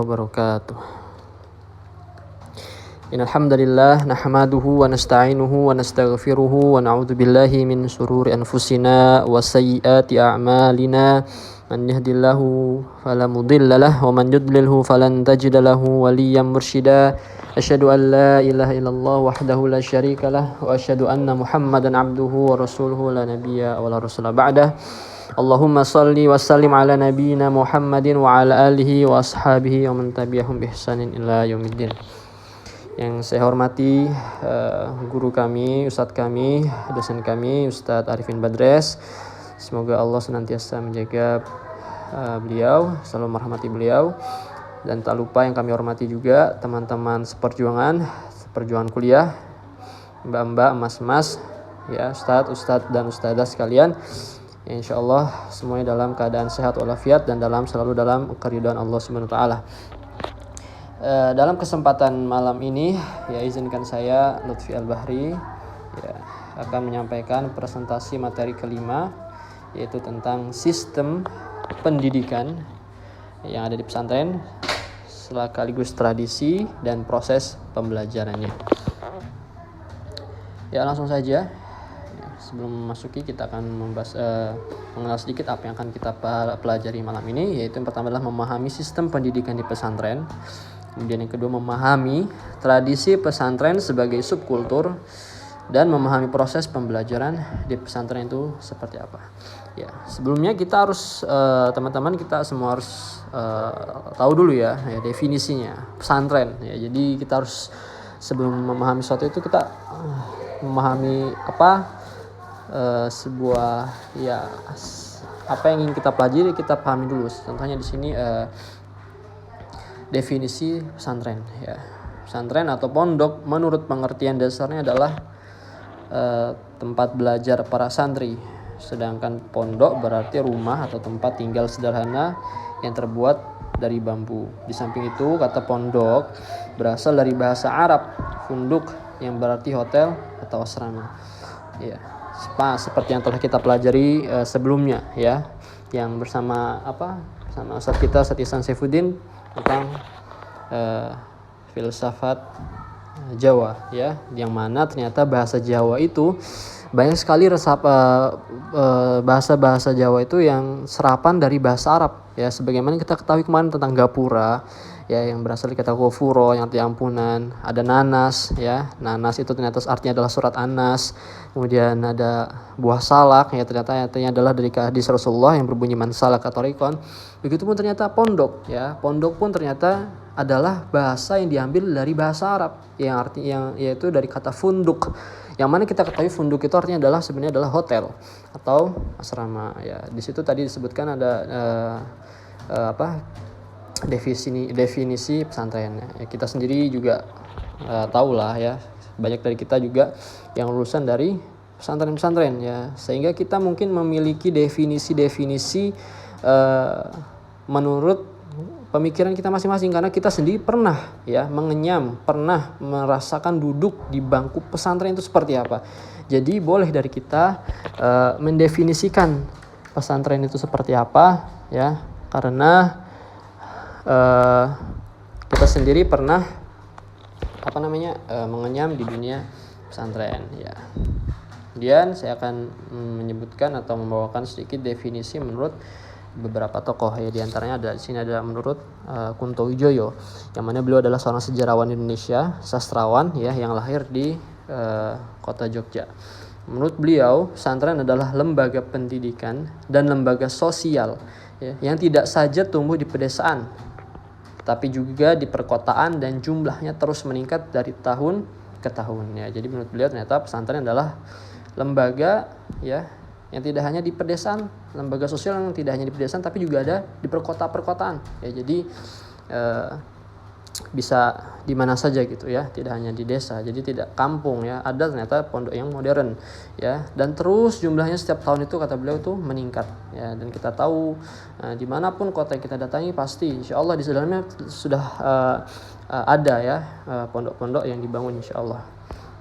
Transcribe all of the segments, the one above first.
wabarakatuh. Innal hamdalillah nahmaduhu wa nasta'inuhu wa nastaghfiruhu wa na'udzu billahi min shururi anfusina wa sayyiati a'malina. Man yahdihillahu fala mudilla lahu wa man yudlilhu falan tajida lahu waliyyan mursyida. Asyhadu an la ilaha illallah wahdahu la syarika lah wa asyhadu anna Muhammadan abduhu wa rasuluhu la nabiyya wa la rasula ba'dah. Allahumma salli wa sallim ala nabiyyina Muhammadin wa ala alihi wa ashabihi wa man tabi'ahum bi ihsanin ila yaumiddin. Yang saya hormati guru kami, ustadz kami, dosen kami, Ustadz Arifin Badres. Semoga Allah senantiasa menjaga beliau, selalu merahmati beliau. Dan tak lupa yang kami hormati juga teman-teman seperjuangan kuliah, mbak-mbak, mas-mas, ya, ustadz dan ustadzah sekalian. Insya Allah semuanya dalam keadaan sehat walafiat dan selalu dalam keridhaan Allah Subhanahu wa taala. Dalam kesempatan malam ini, ya, izinkan saya Lutfi Al-Bahri, ya, akan menyampaikan presentasi materi kelima, yaitu tentang sistem pendidikan yang ada di pesantren sekaligus tradisi dan proses pembelajarannya. Ya, langsung saja. Sebelum memasuki, kita akan mengenal sedikit apa yang akan kita pelajari malam ini, yaitu yang pertama adalah memahami sistem pendidikan di pesantren. Kemudian yang kedua, memahami tradisi pesantren sebagai subkultur dan memahami proses pembelajaran di pesantren itu seperti apa. Ya, sebelumnya kita harus teman-teman kita semua harus tahu dulu ya definisinya pesantren. Ya, jadi kita harus sebelum memahami sesuatu itu kita memahami sebuah apa yang ingin kita pelajari, kita pahami dulu. Contohnya di sini definisi pesantren, ya. Pesantren atau pondok menurut pengertian dasarnya adalah tempat belajar para santri, sedangkan pondok berarti rumah atau tempat tinggal sederhana yang terbuat dari bambu. Di samping itu, kata pondok berasal dari bahasa Arab funduk yang berarti hotel atau asrama. Ya. Seperti yang telah kita pelajari sebelumnya, ya, yang bersama Ustadz kita Ustadz Ihsan Saifuddin tentang filsafat Jawa, ya, yang mana ternyata bahasa Jawa itu banyak sekali bahasa Jawa itu yang serapan dari bahasa Arab, ya, sebagaimana kita ketahui kemarin tentang gapura, ya, yang berasal dari kata ghafuro yang artinya ampunan. Ada nanas, ya, nanas itu ternyata artinya adalah surat Anas. Kemudian ada buah salak, ya, ternyata artinya adalah dari hadis Rasulullah yang berbunyi man salaka thariqan. Begitupun ternyata pondok, ya, pondok pun ternyata adalah bahasa yang diambil dari bahasa Arab yang yaitu dari kata funduk, yang mana kita ketahui funduk itu artinya sebenarnya adalah hotel atau asrama, ya. Di situ tadi disebutkan ada definisi pesantren. Ya, kita sendiri juga tahu lah, ya, banyak dari kita juga yang lulusan dari pesantren-pesantren, ya, sehingga kita mungkin memiliki definisi menurut pemikiran kita masing-masing, karena kita sendiri pernah, ya, pernah merasakan duduk di bangku pesantren itu seperti apa. Jadi boleh dari kita mendefinisikan pesantren itu seperti apa, ya, karena kita sendiri pernah mengenyam di dunia pesantren, ya. Kemudian saya akan menyebutkan atau membawakan sedikit definisi menurut beberapa tokoh, ya. Di antaranya di sini ada menurut Kunto Wijoyo, yang mana beliau adalah seorang sejarawan Indonesia, sastrawan, ya, yang lahir di kota Jogja. Menurut beliau, pesantren adalah lembaga pendidikan dan lembaga sosial, ya, yang tidak saja tumbuh di pedesaan, tapi juga di perkotaan dan jumlahnya terus meningkat dari tahun ke tahun, ya. Jadi menurut beliau ternyata pesantren adalah lembaga, ya, yang tidak hanya di pedesaan, lembaga sosial yang tidak hanya di pedesaan tapi juga ada di perkotaan, ya. Jadi bisa di mana saja gitu, ya, tidak hanya di desa, jadi tidak kampung, ya, ada ternyata pondok yang modern, ya, dan terus jumlahnya setiap tahun itu kata beliau itu meningkat, ya. Dan kita tahu dimanapun kota yang kita datangi pasti insya Allah di dalamnya sudah ada, ya, pondok-pondok yang dibangun insya Allah.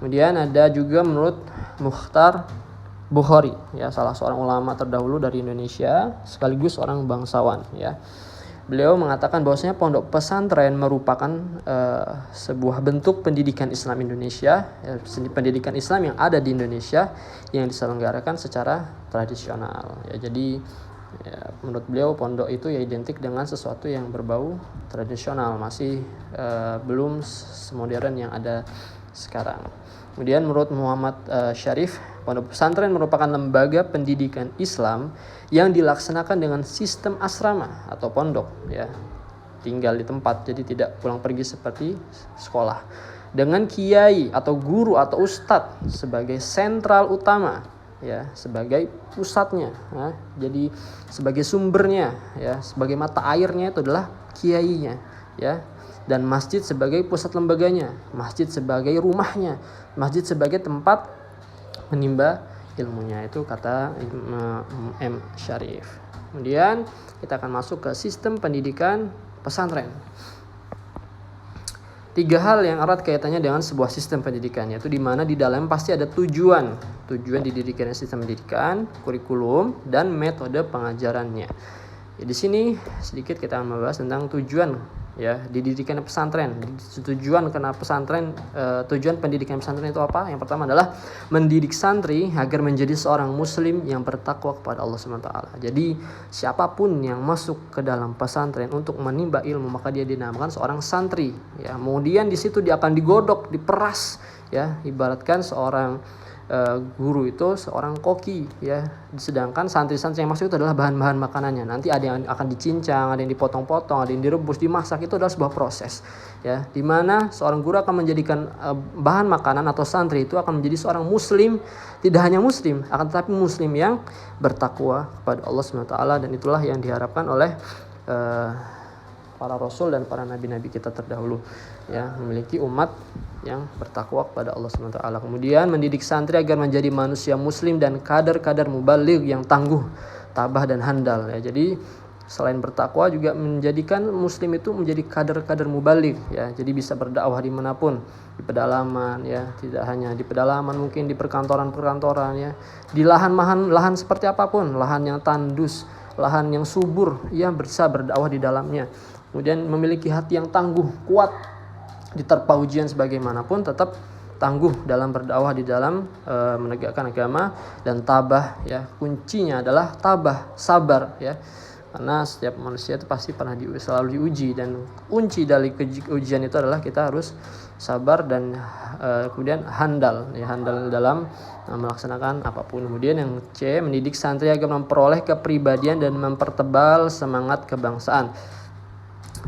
Kemudian ada juga menurut Mukhtar Bukhari, ya, salah seorang ulama terdahulu dari Indonesia sekaligus orang bangsawan, ya. Beliau mengatakan bahwasanya pondok pesantren merupakan sebuah bentuk pendidikan Islam Indonesia, pendidikan Islam yang ada di Indonesia yang diselenggarakan secara tradisional. Ya, jadi menurut beliau pondok itu ya identik dengan sesuatu yang berbau tradisional, masih belum semodern yang ada sekarang. Kemudian menurut Muhammad Syarif, pondok pesantren merupakan lembaga pendidikan Islam yang dilaksanakan dengan sistem asrama atau pondok, ya, tinggal di tempat, jadi tidak pulang pergi seperti sekolah, dengan kiai atau guru atau ustadz sebagai sentral utama, ya, sebagai pusatnya, ya, jadi sebagai sumbernya, ya, sebagai mata airnya itu adalah kiainya, ya, dan masjid sebagai pusat lembaganya, masjid sebagai rumahnya, masjid sebagai tempat menimba ilmunya. Itu kata M. Syarif. Kemudian kita akan masuk ke sistem pendidikan pesantren. 3 hal yang erat kaitannya dengan sebuah sistem pendidikan, yaitu di mana di dalam pasti ada tujuan didirikan sistem pendidikan, kurikulum, dan metode pengajarannya. Ya, di sini sedikit kita akan membahas tentang tujuan, ya, didirikan pesantren. Tujuan pendidikan pesantren itu apa? Yang pertama adalah mendidik santri agar menjadi seorang muslim yang bertakwa kepada Allah SWT. Jadi siapapun yang masuk ke dalam pesantren untuk menimba ilmu, maka dia dinamakan seorang santri, ya. Kemudian di situ dia akan digodok, diperas, ya, ibaratkan seorang guru itu seorang koki, ya, sedangkan santri-santri yang masuk itu adalah bahan-bahan makanannya. Nanti ada yang akan dicincang, ada yang dipotong-potong, ada yang direbus, dimasak. Itu adalah sebuah proses, ya, di mana seorang guru akan menjadikan bahan makanan atau santri itu akan menjadi seorang muslim, tidak hanya muslim, akan tetapi muslim yang bertakwa kepada Allah SWT. Dan itulah yang diharapkan oleh para rasul dan para nabi-nabi kita terdahulu, ya, memiliki umat yang bertakwa kepada Allah SWT. Kemudian mendidik santri agar menjadi manusia muslim dan kadar-kadar mubaligh yang tangguh, tabah, dan handal, ya. Jadi selain bertakwa juga menjadikan muslim itu menjadi kadar-kadar mubaligh, ya. Jadi bisa berdakwah dimanapun, di pedalaman, ya, tidak hanya di pedalaman, mungkin di perkantoran-perkantoran, ya, di lahan seperti apapun, lahan yang tandus, lahan yang subur, ia bisa berdakwah di dalamnya. Kemudian memiliki hati yang tangguh, kuat, diterpa ujian sebagaimanapun tetap tangguh dalam berdakwah, di dalam menegakkan agama, dan tabah, ya. Kuncinya adalah tabah, sabar, ya. Karena setiap manusia itu pasti pernah selalu diuji, dan kunci dari ujian itu adalah kita harus sabar dan kemudian handal, ya, handal dalam melaksanakan apapun. Kemudian yang C, mendidik santri agar memperoleh kepribadian dan mempertebal semangat kebangsaan.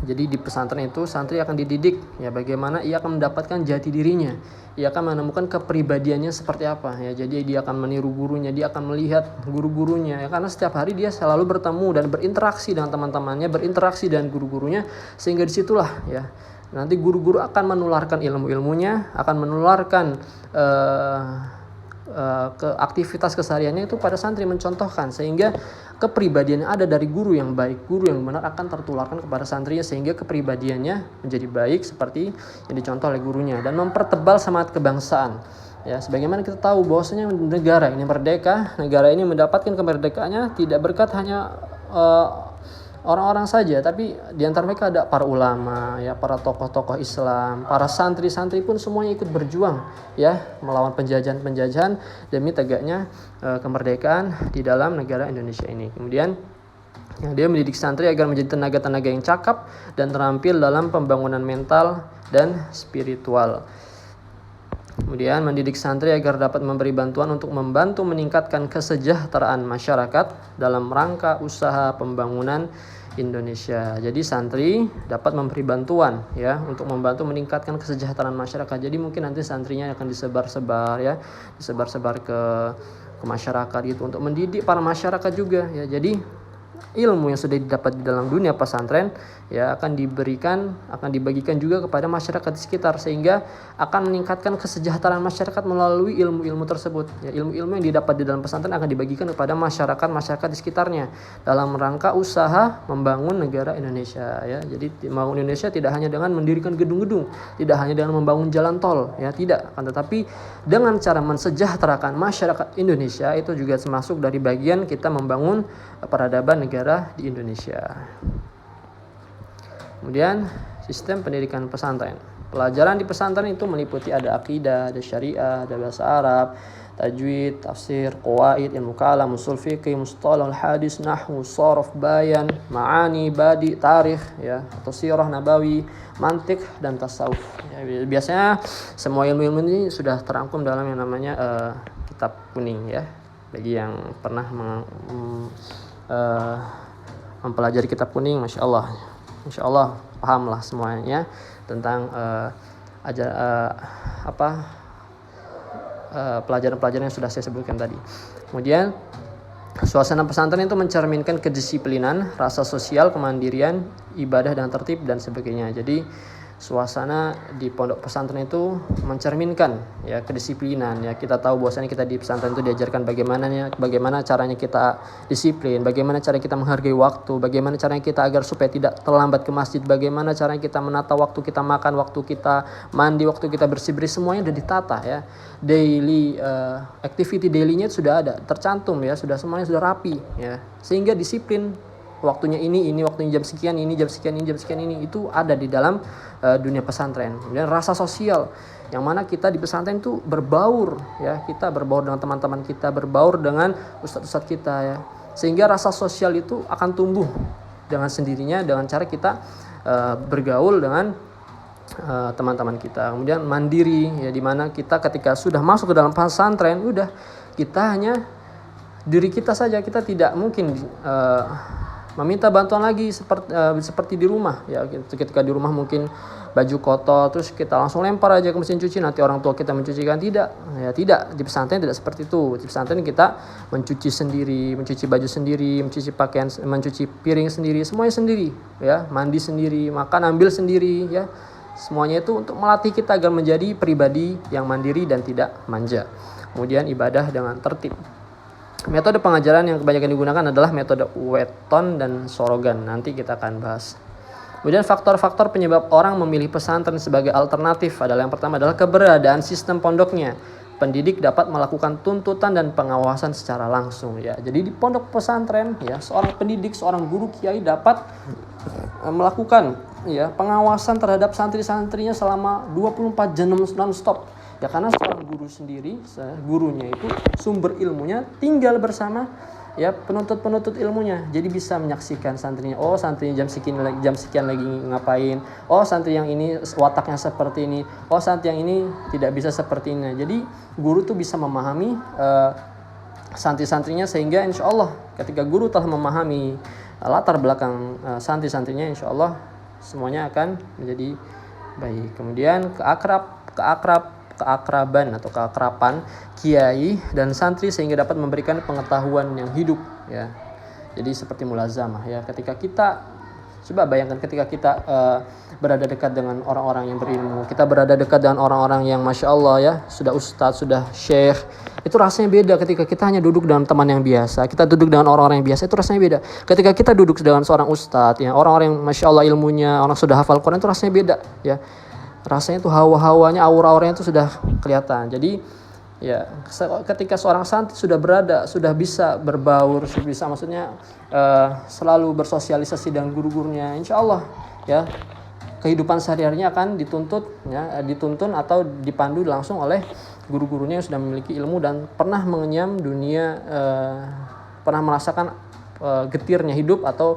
Jadi di pesantren itu santri akan dididik, ya, bagaimana ia akan mendapatkan jati dirinya, ia akan menemukan kepribadiannya seperti apa, ya. Jadi dia akan meniru gurunya, dia akan melihat guru-gurunya, ya, karena setiap hari dia selalu bertemu dan berinteraksi dengan teman-temannya, berinteraksi dengan guru-gurunya, sehingga disitulah, ya, nanti guru-guru akan menularkan ilmu-ilmunya, akan menularkan ke aktivitas kesehariannya itu pada santri, mencontohkan, sehingga kepribadiannya ada dari guru yang baik, guru yang benar akan tertularkan kepada santrinya, sehingga kepribadiannya menjadi baik seperti yang dicontoh oleh gurunya, dan mempertebal semangat kebangsaan, ya. Sebagaimana kita tahu bahwasanya negara ini merdeka, negara ini mendapatkan kemerdekaannya tidak berkat hanya orang-orang saja, tapi di antara mereka ada para ulama, ya, para tokoh-tokoh Islam, para santri-santri pun semuanya ikut berjuang, ya, melawan penjajahan-penjajahan demi tegaknya kemerdekaan di dalam negara Indonesia ini. Kemudian yang dia mendidik santri agar menjadi tenaga-tenaga yang cakap dan terampil dalam pembangunan mental dan spiritual. Kemudian mendidik santri agar dapat memberi bantuan untuk membantu meningkatkan kesejahteraan masyarakat dalam rangka usaha pembangunan Indonesia. Jadi santri dapat memberi bantuan, ya, untuk membantu meningkatkan kesejahteraan masyarakat. Jadi mungkin nanti santrinya akan disebar-sebar, ya, disebar-sebar ke masyarakat gitu, untuk mendidik para masyarakat juga, ya. Jadi ilmu yang sudah didapat di dalam dunia pesantren, ya, akan dibagikan juga kepada masyarakat di sekitar, sehingga akan meningkatkan kesejahteraan masyarakat melalui ilmu-ilmu tersebut, ya. Ilmu-ilmu yang didapat di dalam pesantren akan dibagikan kepada masyarakat di sekitarnya dalam rangka usaha membangun negara Indonesia, ya. Jadi membangun Indonesia tidak hanya dengan mendirikan gedung-gedung, tidak hanya dengan membangun jalan tol, ya, tidak, akan tetapi dengan cara mensejahterakan masyarakat Indonesia. Itu juga termasuk dari bagian kita membangun peradaban negara di Indonesia. Kemudian sistem pendidikan pesantren. Pelajaran di pesantren itu meliputi ada akidah, ada syariah, ada bahasa Arab, tajwid, tafsir, qawaid, ilmu kalam, usul fikih, mustalah hadis, nahwu, sharaf, bayan, ma'ani, badi, tarikh ya, atau sirah nabawi, mantik dan tasawuf. Ya, biasanya semua ilmu-ilmu ini sudah terangkum dalam yang namanya kitab kuning ya. Bagi yang pernah mempelajari kitab kuning, Masya Allah pahamlah semuanya tentang pelajaran-pelajaran yang sudah saya sebutkan tadi. Kemudian suasana pesantren itu mencerminkan kedisiplinan, rasa sosial, kemandirian, ibadah dan tertib dan sebagainya. Jadi suasana di pondok pesantren itu mencerminkan ya kedisiplinan ya. Kita tahu bahwasanya kita di pesantren itu diajarkan bagaimana caranya kita disiplin, bagaimana cara kita menghargai waktu, bagaimana caranya kita agar supaya tidak terlambat ke masjid, bagaimana caranya kita menata waktu kita makan, waktu kita mandi, waktu kita bersih-bersih, semuanya sudah ditata ya. Daily activity daily-nya sudah ada, tercantum ya, semuanya sudah rapi ya. Sehingga disiplin waktunya ini waktunya jam sekian, ini jam sekian, ini itu ada di dalam dunia pesantren. Kemudian rasa sosial yang mana kita di pesantren itu berbaur ya, kita berbaur dengan teman-teman kita, berbaur dengan ustadz-ustadz kita ya, sehingga rasa sosial itu akan tumbuh dengan sendirinya dengan cara kita bergaul dengan teman-teman kita. Kemudian mandiri ya, dimana kita ketika sudah masuk ke dalam pesantren udah kita hanya diri kita saja, kita tidak mungkin meminta bantuan lagi seperti di rumah ya. Ketika di rumah mungkin baju kotor terus kita langsung lempar aja ke mesin cuci, nanti orang tua kita mencucikan. Tidak di pesantren tidak seperti itu. Di pesantren kita mencuci sendiri, mencuci baju sendiri, mencuci pakaian, mencuci piring sendiri, semuanya sendiri ya, mandi sendiri, makan ambil sendiri ya. Semuanya itu untuk melatih kita agar menjadi pribadi yang mandiri dan tidak manja. Kemudian ibadah dengan tertib. Metode pengajaran yang kebanyakan digunakan adalah metode weton dan sorogan. Nanti kita akan bahas. Kemudian faktor-faktor penyebab orang memilih pesantren sebagai alternatif adalah yang pertama adalah keberadaan sistem pondoknya. Pendidik dapat melakukan tuntutan dan pengawasan secara langsung ya. Jadi di pondok pesantren ya, seorang pendidik, seorang guru kiai dapat melakukan ya pengawasan terhadap santri-santrinya selama 24 jam non-stop. Ya karena seorang guru sendiri, gurunya itu sumber ilmunya tinggal bersama ya penuntut ilmunya. Jadi bisa menyaksikan santrinya. Oh, santrinya jam sekian lagi ngapain. Oh, santri yang ini wataknya seperti ini. Oh, santri yang ini tidak bisa seperti ini. Jadi guru tuh bisa memahami santri-santrinya, sehingga insya Allah ketika guru telah memahami latar belakang santri-santrinya, insya Allah semuanya akan menjadi baik. Kemudian keakraban atau keakraban kiai dan santri sehingga dapat memberikan pengetahuan yang hidup ya. Jadi seperti mulazamah ya, ketika kita coba bayangkan ketika kita berada dekat dengan orang-orang yang berilmu, kita berada dekat dengan orang-orang yang Masya Allah ya, sudah ustadz, sudah syekh, itu rasanya beda ketika kita hanya duduk dengan teman yang biasa. Kita duduk dengan orang-orang yang biasa, itu rasanya beda. Ketika kita duduk dengan seorang ustadz ya, orang-orang yang Masya Allah ilmunya, orang sudah hafal Quran, itu rasanya beda ya. Rasanya tuh hawa-hawanya, aura-auranya itu sudah kelihatan. Jadi ya ketika seorang santri sudah bisa berbaur, bisa maksudnya selalu bersosialisasi dengan guru-gurunya, insya Allah ya kehidupan sehari-harinya akan dituntun atau dipandu langsung oleh guru-gurunya yang sudah memiliki ilmu dan pernah mengenyam dunia, pernah merasakan getirnya hidup atau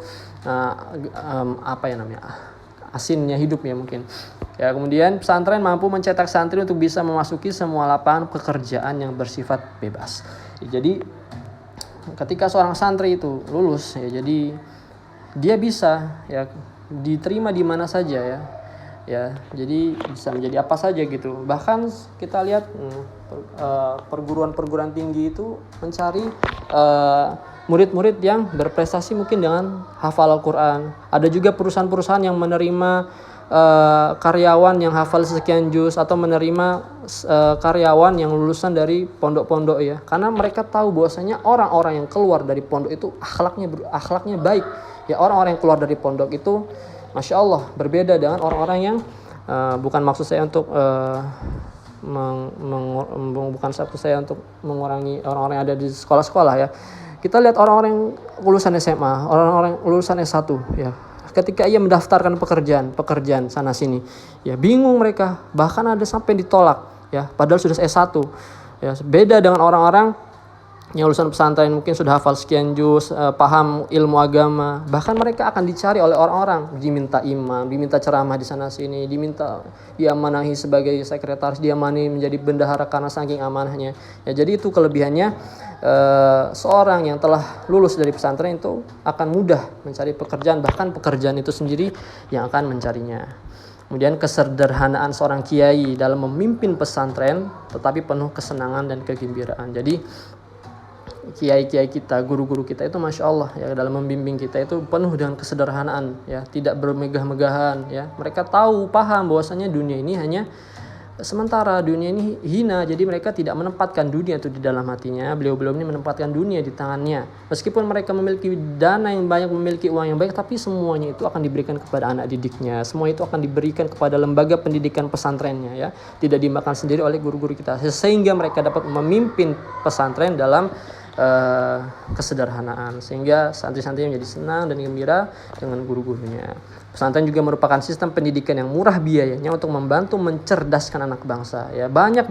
asinnya hidup ya mungkin. Ya, kemudian pesantren mampu mencetak santri untuk bisa memasuki semua lapangan pekerjaan yang bersifat bebas. Ya, jadi ketika seorang santri itu lulus ya, jadi dia bisa ya diterima di mana saja ya. Ya, jadi bisa menjadi apa saja gitu. Bahkan kita lihat perguruan-perguruan tinggi itu mencari murid-murid yang berprestasi mungkin dengan hafal Al-Quran. Ada juga perusahaan-perusahaan yang menerima karyawan yang hafal sekian juz, atau menerima karyawan yang lulusan dari pondok-pondok ya. Karena mereka tahu bahwasanya orang-orang yang keluar dari pondok itu akhlaknya baik. Ya, orang-orang yang keluar dari pondok itu Masya Allah berbeda dengan orang-orang yang bukan maksud saya untuk mengurangi orang-orang yang ada di sekolah-sekolah ya. Kita lihat orang-orang yang lulusan SMA, orang-orang lulusan S1 ya. ketika ia mendaftarkan pekerjaan sana sini, ya bingung mereka, bahkan ada sampai ditolak, ya padahal sudah S1. Ya, beda dengan orang-orang yang lulusan pesantren mungkin sudah hafal sekian juz, paham ilmu agama, bahkan mereka akan dicari oleh orang-orang, diminta imam, diminta ceramah di sana sini, diminta diamanahi sebagai sekretaris, diamanahi menjadi bendahara karena saking amanahnya. Ya, jadi itu kelebihannya seorang yang telah lulus dari pesantren itu akan mudah mencari pekerjaan, bahkan pekerjaan itu sendiri yang akan mencarinya. Kemudian kesederhanaan seorang kiai dalam memimpin pesantren tetapi penuh kesenangan dan kegembiraan. Jadi kiai-kiai kita, guru-guru kita itu masya Allah ya, dalam membimbing kita itu penuh dengan kesederhanaan, ya tidak bermegah-megahan, ya mereka tahu paham bahwasanya dunia ini hanya sementara, dunia ini hina, jadi mereka tidak menempatkan dunia itu di dalam hatinya. Beliau-beliau ini menempatkan dunia di tangannya. Meskipun mereka memiliki dana yang banyak, memiliki uang yang baik, tapi semuanya itu akan diberikan kepada anak didiknya, semua itu akan diberikan kepada lembaga pendidikan pesantrennya, ya tidak dimakan sendiri oleh guru-guru kita, sehingga mereka dapat memimpin pesantren dalam kesederhanaan, sehingga santri-santri menjadi senang dan gembira dengan guru-gurunya. Pesantren juga merupakan sistem pendidikan yang murah biayanya untuk membantu mencerdaskan anak bangsa. Ya, banyak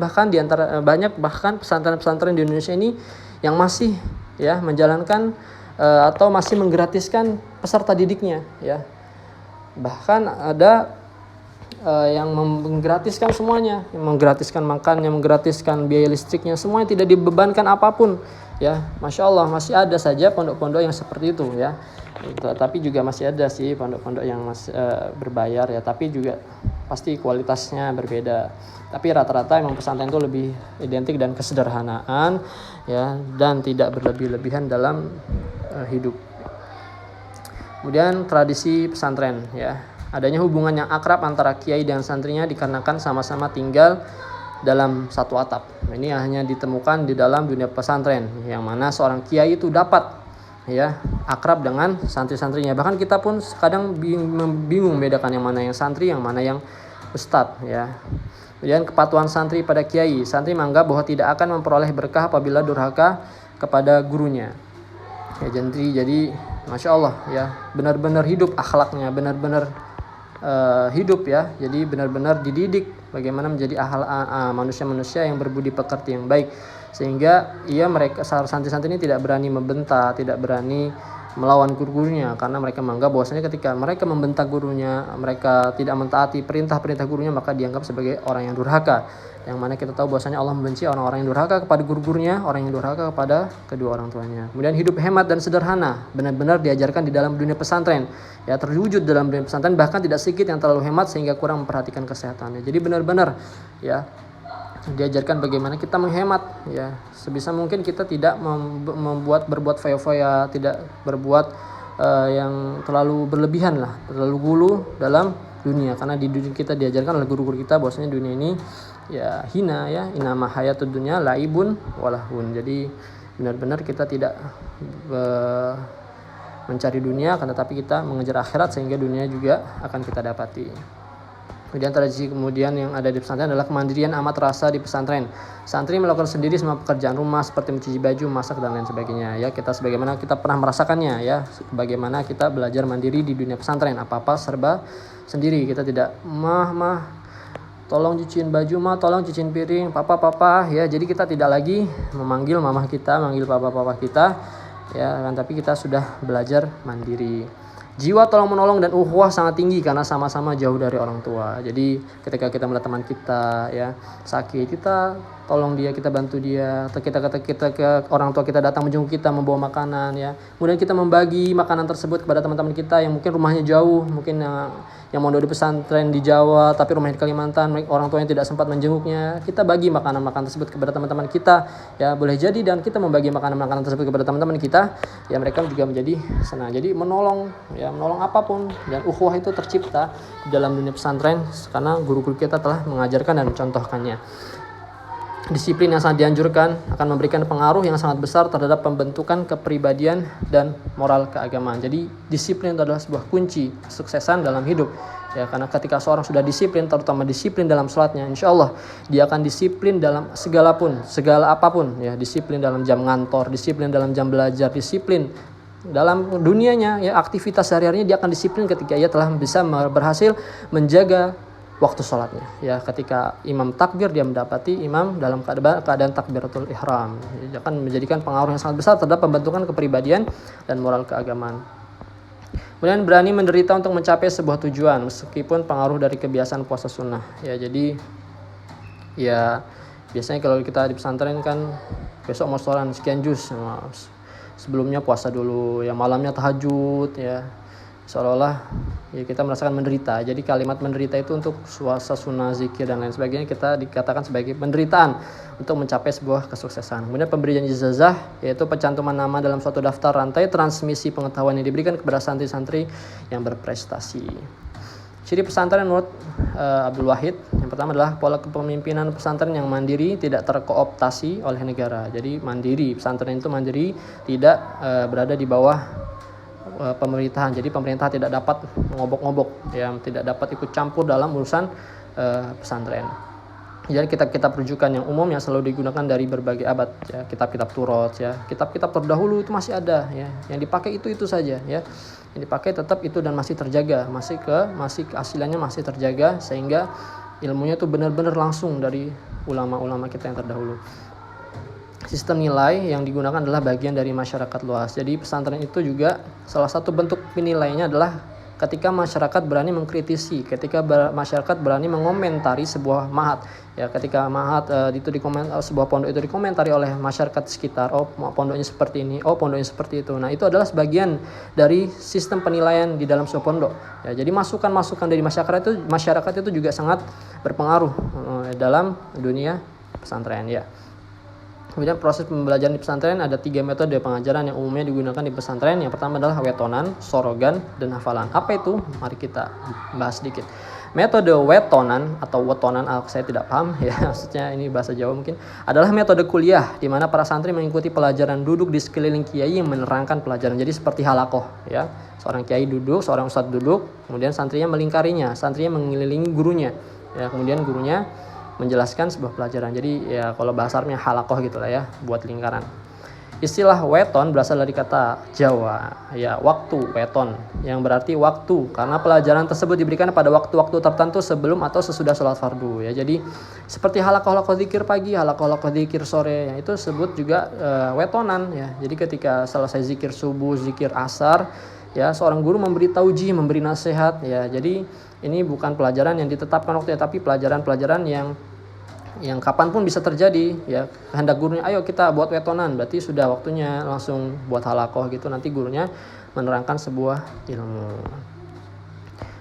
bahkan pesantren-pesantren di Indonesia ini yang masih ya menjalankan atau masih menggratiskan peserta didiknya, ya. Bahkan ada yang menggratiskan semuanya, yang menggratiskan makannya, menggratiskan biaya listriknya, semuanya tidak dibebankan apapun. Ya, masya Allah masih ada saja pondok-pondok yang seperti itu, ya. Tapi juga masih ada sih pondok-pondok yang masih berbayar, ya. Tapi juga pasti kualitasnya berbeda. Tapi rata-rata emang pesantren itu lebih identik dan kesederhanaan, ya, dan tidak berlebih-lebihan dalam hidup. Kemudian tradisi pesantren, ya. Adanya hubungan yang akrab antara kiai dan santrinya dikarenakan sama-sama tinggal dalam satu atap. Ini hanya ditemukan di dalam dunia pesantren, yang mana seorang kiai itu dapat ya akrab dengan santri-santrinya. Bahkan kita pun kadang bingung membedakan yang mana yang santri, yang mana yang ustadz, ya. Kemudian kepatuhan santri pada kiai. Santri menganggap bahwa tidak akan memperoleh berkah apabila durhaka kepada gurunya. Ya, jadi masya Allah ya, benar-benar hidup akhlaknya, benar-benar hidup ya, jadi benar-benar dididik bagaimana menjadi manusia-manusia yang berbudi pekerti yang baik, sehingga mereka santri-santri ini tidak berani membentak, tidak berani melawan guru-gurunya, karena mereka menganggap bahwasanya ketika mereka membentak gurunya, mereka tidak mentaati perintah-perintah gurunya, maka dianggap sebagai orang yang durhaka. Yang mana kita tahu bahwasanya Allah membenci orang-orang yang durhaka kepada guru-gurunya, orang yang durhaka kepada kedua orang tuanya. Kemudian hidup hemat dan sederhana benar-benar diajarkan di dalam dunia pesantren. Ya, terwujud dalam dunia pesantren, bahkan tidak sedikit yang terlalu hemat sehingga kurang memperhatikan kesehatannya. Jadi benar-benar ya diajarkan bagaimana kita menghemat, ya sebisa mungkin kita tidak berbuat foya-foya, tidak berbuat yang terlalu berlebihan lah, terlalu gulu dalam dunia, karena di dunia kita diajarkan oleh guru-guru kita bahwasanya dunia ini ya hina, ya inama hayatud dunya laibun walahun. Jadi benar-benar kita tidak mencari dunia, akan tetapi kita mengejar akhirat, sehingga dunia juga akan kita dapati. Kemudian tradisi yang ada di pesantren adalah kemandirian amat rasa di pesantren. Santri melakukan sendiri semua pekerjaan rumah seperti mencuci baju, masak dan lain sebagainya. Ya, sebagaimana kita pernah merasakannya, ya, bagaimana kita belajar mandiri di dunia pesantren, apa-apa serba sendiri. Kita tidak tolong cuciin baju, tolong cuciin piring, papa, ya. Jadi kita tidak lagi memanggil mamah kita, manggil papa kita, ya kan, tapi kita sudah belajar mandiri. Jiwa tolong menolong dan ukhuwah sangat tinggi karena sama-sama jauh dari orang tua. Jadi ketika kita melihat teman kita ya sakit, kita tolong dia, kita bantu dia. Atau kita ke orang tua kita datang menjenguk kita, membawa makanan, ya. Kemudian kita membagi makanan tersebut kepada teman-teman kita yang mungkin rumahnya jauh, mungkin yang mondok di pesantren di Jawa tapi rumahnya di Kalimantan, orang tuanya tidak sempat menjenguknya. Kita bagi makanan-makanan tersebut kepada teman-teman kita, ya boleh jadi, dan kita membagi makanan-makanan tersebut kepada teman-teman kita, ya mereka juga menjadi senang. Jadi menolong apapun, dan ukhuwah itu tercipta di dalam dunia pesantren karena guru-guru kita telah mengajarkan dan mencontohkannya. Disiplin yang sangat dianjurkan akan memberikan pengaruh yang sangat besar terhadap pembentukan kepribadian dan moral keagamaan. Jadi disiplin itu adalah sebuah kunci kesuksesan dalam hidup. Ya, karena ketika seorang sudah disiplin, terutama disiplin dalam sholatnya, insya Allah dia akan disiplin dalam segala apapun. Ya, disiplin dalam jam ngantor, disiplin dalam jam belajar, disiplin dalam dunianya ya, aktivitas sehari-harinya dia akan disiplin ketika ia telah bisa berhasil menjaga waktu sholatnya ya. Ketika imam takbir, dia mendapati imam dalam keadaan takbiratul ihram. Dia akan menjadikan pengaruh yang sangat besar terhadap pembentukan kepribadian dan moral keagamaan. Kemudian berani menderita untuk mencapai sebuah tujuan meskipun pengaruh dari kebiasaan puasa sunnah ya. Jadi ya biasanya kalau kita di pesantren kan besok mau sholat sekian juz, sebelumnya puasa dulu ya, malamnya tahajud ya, seolah-olah ya kita merasakan menderita. Jadi kalimat menderita itu untuk puasa sunnah, zikir dan lain sebagainya kita dikatakan sebagai penderitaan untuk mencapai sebuah kesuksesan. Kemudian pemberian ijazah yaitu pencantuman nama dalam suatu daftar rantai transmisi pengetahuan yang diberikan kepada santri-santri yang berprestasi. Ciri pesantren menurut Abdul Wahid, yang pertama adalah pola kepemimpinan pesantren yang mandiri, tidak terkooptasi oleh negara. Jadi mandiri, pesantren itu mandiri, tidak berada di bawah pemerintahan. Jadi pemerintah tidak dapat ngobok-ngobok, ya, tidak dapat ikut campur dalam urusan pesantren. Jadi kitab-kitab rujukan yang umum yang selalu digunakan dari berbagai abad, ya, kitab-kitab Turat, ya, kitab-kitab terdahulu itu masih ada, ya, yang dipakai itu saja, ya, yang dipakai tetap itu dan masih terjaga, masih keasliannya masih terjaga sehingga ilmunya itu benar-benar langsung dari ulama-ulama kita yang terdahulu. Sistem nilai yang digunakan adalah bagian dari masyarakat luas. Jadi pesantren itu juga salah satu bentuk penilaiannya adalah ketika masyarakat berani mengkritisi, ketika masyarakat berani mengomentari sebuah mahat, ya, ketika mahat sebuah pondok itu dikomentari oleh masyarakat sekitar, oh pondoknya seperti ini, oh pondoknya seperti itu. Nah, itu adalah sebagian dari sistem penilaian di dalam sebuah pondok. Ya, jadi masukan-masukan dari masyarakat itu juga sangat berpengaruh dalam dunia pesantren, ya. Kemudian proses pembelajaran di pesantren ada 3 metode pengajaran yang umumnya digunakan di pesantren. Yang pertama adalah wetonan, sorogan, dan hafalan. Apa itu? Mari kita bahas sedikit. Metode wetonan atau wetonan, saya tidak paham ya, maksudnya ini bahasa Jawa mungkin, adalah metode kuliah di mana para santri mengikuti pelajaran duduk di sekeliling kiai yang menerangkan pelajaran. Jadi seperti halakoh, ya. Seorang kiai duduk, seorang ustadz duduk, kemudian santrinya melingkarinya, santrinya mengelilingi gurunya. Ya, kemudian gurunya menjelaskan sebuah pelajaran. Jadi ya kalau bahasa Arabnya halakoh gitulah ya, buat lingkaran. Istilah weton berasal dari kata Jawa, ya, waktu, weton, yang berarti waktu, karena pelajaran tersebut diberikan pada waktu-waktu tertentu sebelum atau sesudah sholat fardu, ya. Jadi seperti halakoh zikir pagi, halakoh zikir sore, ya, itu disebut juga wetonan, ya. Jadi ketika selesai zikir subuh, zikir asar, ya, seorang guru memberi taujih, memberi nasihat, ya. Jadi ini bukan pelajaran yang ditetapkan waktunya, tapi pelajaran-pelajaran yang kapanpun bisa terjadi, ya. Kehendak gurunya, ayo kita buat wetonan, berarti sudah waktunya langsung buat halakoh gitu, nanti gurunya menerangkan sebuah ilmu.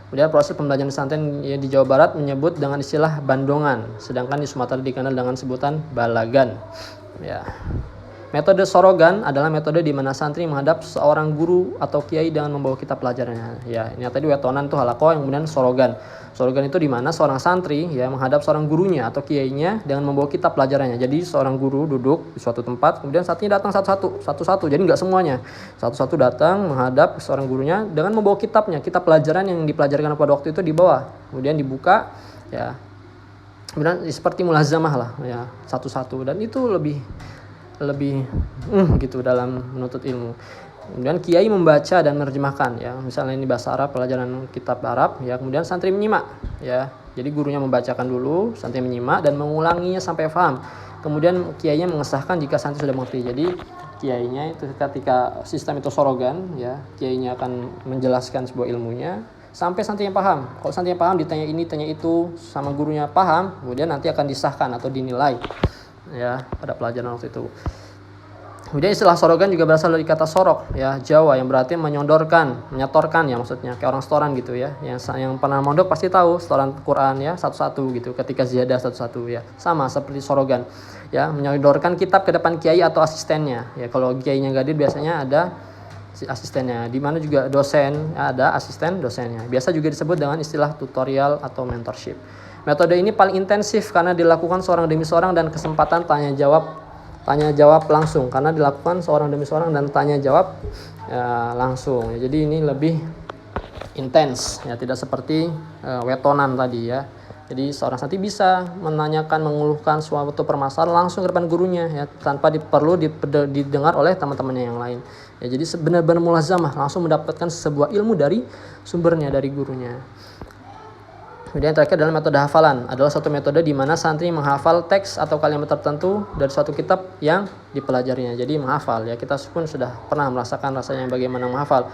Kemudian proses pembelajaran pesantren ya, di Jawa Barat menyebut dengan istilah bandongan, sedangkan di Sumatera dikenal dengan sebutan balagan, ya. Metode sorogan adalah metode di mana santri menghadap seorang guru atau kiai dengan membawa kitab pelajarannya. Ya, ini tadi wetonan itu halakoh, yang kemudian sorogan. Sorogan itu di mana seorang santri ya menghadap seorang gurunya atau kiainya dengan membawa kitab pelajarannya. Jadi seorang guru duduk di suatu tempat, kemudian santrinya datang satu-satu. Jadi nggak semuanya. Satu-satu datang menghadap seorang gurunya dengan membawa kitabnya, kitab pelajaran yang dipelajarkan pada waktu itu dibawa. Kemudian dibuka, ya. Kemudian seperti mulazamah lah, ya, satu-satu, dan itu lebih gitu dalam menuntut ilmu. Kemudian kiai membaca dan menerjemahkan, ya, misalnya ini bahasa Arab, pelajaran kitab Arab, ya, kemudian santri menyimak, ya. Jadi gurunya membacakan dulu, santri menyimak dan mengulanginya sampai paham. Kemudian kiainya mengesahkan jika santri sudah mengerti. Jadi kiainya itu ketika sistem itu sorogan, ya, kiainya akan menjelaskan sebuah ilmunya sampai santrinya paham. Kalau santrinya paham, ditanya ini, tanya itu, sama gurunya paham, kemudian nanti akan disahkan atau dinilai, ya, pada pelajaran waktu itu. Kemudian istilah sorogan juga berasal dari kata sorok, ya, Jawa, yang berarti menyodorkan, menyetorkan, ya, maksudnya kayak orang setoran gitu, ya. Yang pernah mondok pasti tahu setoran Quran, ya, satu-satu gitu, ketika ziyadah satu-satu, ya. Sama seperti sorogan, ya, menyodorkan kitab ke depan kiai atau asistennya. Ya, kalau kiainya nggak hadir biasanya ada asistennya, di mana juga dosen, ya, ada asisten dosennya. Biasa juga disebut dengan istilah tutorial atau mentorship. Metode ini paling intensif karena dilakukan seorang demi seorang dan kesempatan tanya jawab langsung, karena dilakukan seorang demi seorang dan tanya jawab ya, langsung, ya. Jadi ini lebih intens, ya, tidak seperti wetonan tadi, ya. Jadi seorang santri bisa menanyakan, mengeluhkan suatu permasalahan langsung ke depan gurunya ya, tanpa perlu didengar oleh teman-temannya yang lain. Ya, jadi benar-benar mulazamah, langsung mendapatkan sebuah ilmu dari sumbernya, dari gurunya. Kemudian terakhir adalah metode hafalan. Adalah suatu metode di mana santri menghafal teks atau kalimat tertentu dari suatu kitab yang dipelajarinya. Jadi menghafal ya, kita pun sudah pernah merasakan rasanya bagaimana menghafal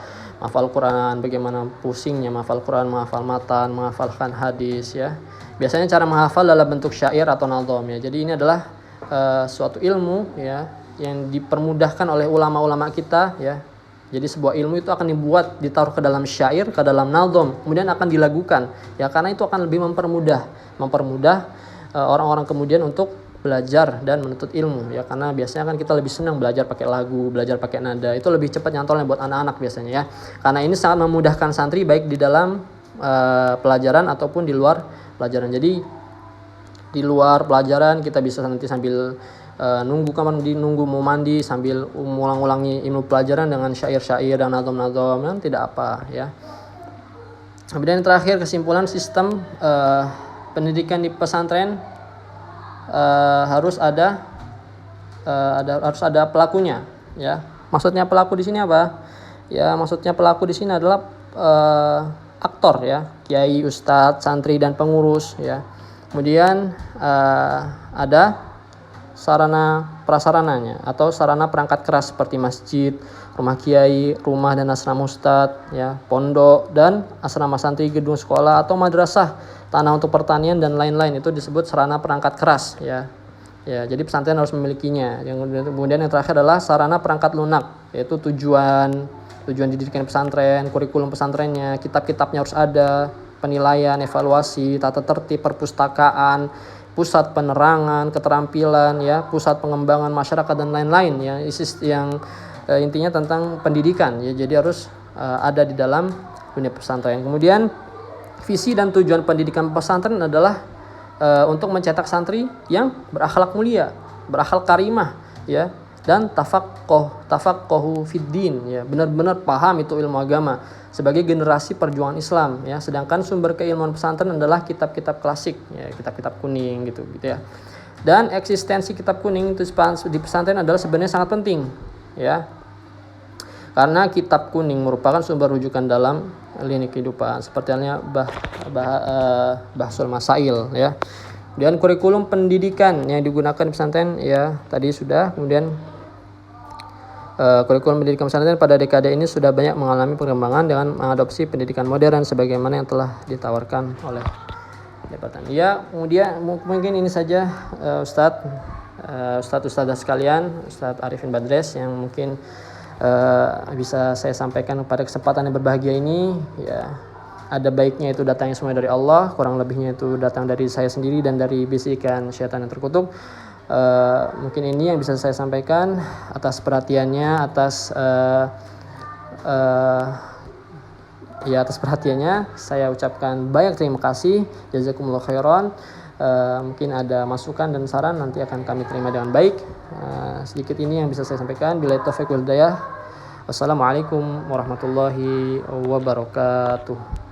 Quran, bagaimana pusingnya menghafal Quran, menghafal matan, menghafalkan hadis ya. Biasanya cara menghafal dalam bentuk syair atau naldom ya. Jadi ini adalah suatu ilmu ya yang dipermudahkan oleh ulama-ulama kita ya. Jadi sebuah ilmu itu akan dibuat, ditaruh ke dalam syair, ke dalam naldom, kemudian akan dilagukan ya, karena itu akan lebih mempermudah orang-orang kemudian untuk belajar dan menuntut ilmu ya, karena biasanya kan kita lebih senang belajar pakai lagu, belajar pakai nada, itu lebih cepat nyantolnya buat anak-anak biasanya ya, karena ini sangat memudahkan santri baik di dalam pelajaran ataupun di luar pelajaran. Jadi di luar pelajaran kita bisa nanti sambil nunggu mau mandi sambil ulang-ulangi ilmu pelajaran dengan syair-syair dan nazom-nazom yang tidak apa ya. Kemudian yang terakhir, kesimpulan sistem pendidikan di pesantren harus ada pelakunya ya. Maksudnya pelaku di sini apa? Ya, maksudnya pelaku di sini adalah aktor ya, kiai, ustadz, santri dan pengurus ya. Kemudian ada sarana prasarananya atau sarana perangkat keras seperti masjid, rumah kiai, rumah dan asrama ustadz ya, pondok dan asrama santri, gedung sekolah atau madrasah, tanah untuk pertanian dan lain-lain, itu disebut sarana perangkat keras ya. Ya, jadi pesantren harus memilikinya. Kemudian yang terakhir adalah sarana perangkat lunak, yaitu tujuan didikan pesantren, kurikulum pesantrennya, kitab-kitabnya harus ada, penilaian, evaluasi, tata tertib, perpustakaan, pusat penerangan, keterampilan ya, pusat pengembangan masyarakat dan lain-lain ya, yang intinya tentang pendidikan ya. Jadi harus ada di dalam dunia pesantren. Kemudian visi dan tujuan pendidikan pesantren adalah untuk mencetak santri yang berakhlak mulia, berakhlak karimah ya, dan tafaqquhu fiddin ya, benar-benar paham itu ilmu agama sebagai generasi perjuangan Islam ya. Sedangkan sumber keilmuan pesantren adalah kitab-kitab klasik ya, kitab-kitab kuning gitu ya. Dan eksistensi kitab kuning itu di pesantren adalah sebenarnya sangat penting ya, karena kitab kuning merupakan sumber rujukan dalam lini kehidupan seperti halnya Bahsul Masail ya. Dan kurikulum pendidikan yang digunakan di pesantren ya tadi sudah. Kemudian kurikulum pendidikan pesantren pada dekade ini sudah banyak mengalami perkembangan dengan mengadopsi pendidikan modern sebagaimana yang telah ditawarkan oleh Jabatan. Ya, kemudian mungkin ini saja Ustadz sekalian, Ustadz Arifin Badres yang mungkin bisa saya sampaikan pada kesempatan yang berbahagia ini ya. Ada baiknya itu datangnya semua dari Allah, kurang lebihnya itu datang dari saya sendiri dan dari bisikan syaitan yang terkutuk. Mungkin ini yang bisa saya sampaikan. Atas perhatiannya, atas perhatiannya saya ucapkan banyak terima kasih. Jazakumullah khairan. Mungkin ada masukan dan saran nanti akan kami terima dengan baik. Sedikit ini yang bisa saya sampaikan. Billahi taufiq wal hidayah. Wassalamualaikum warahmatullahi wabarakatuh.